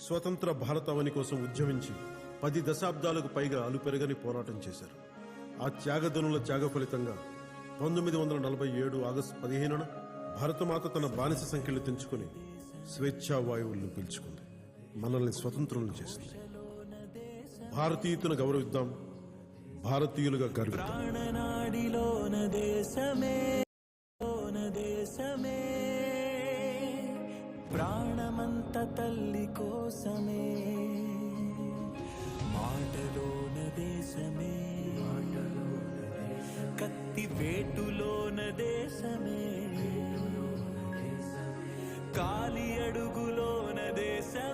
స్వతంత్ర భారతావని కోసం ఉద్యమించి 10 దశాబ్దాలకు పైగా అలుపెరగని పోరాటం చేశారు. ఆ త్యాగధనుల త్యాగ ఫలితంగా 1947 ఆగస్టు 15న భారతమాత తన బానిస సంఖ్యలు తెంచుకుని స్వేచ్ఛా వాయువులను పీల్చుకుంది. మనల్ని స్వతంత్రులను చేసింది. భారతీయతను గౌరవిద్దాం, భారతీయులుగా గర్విద్దాం. ప్రాణమంత తల్లి కోసమే, మాటలోన దేశమే, కత్తి వేటులోన దేశమే, కాలి అడుగులోన దేశమే.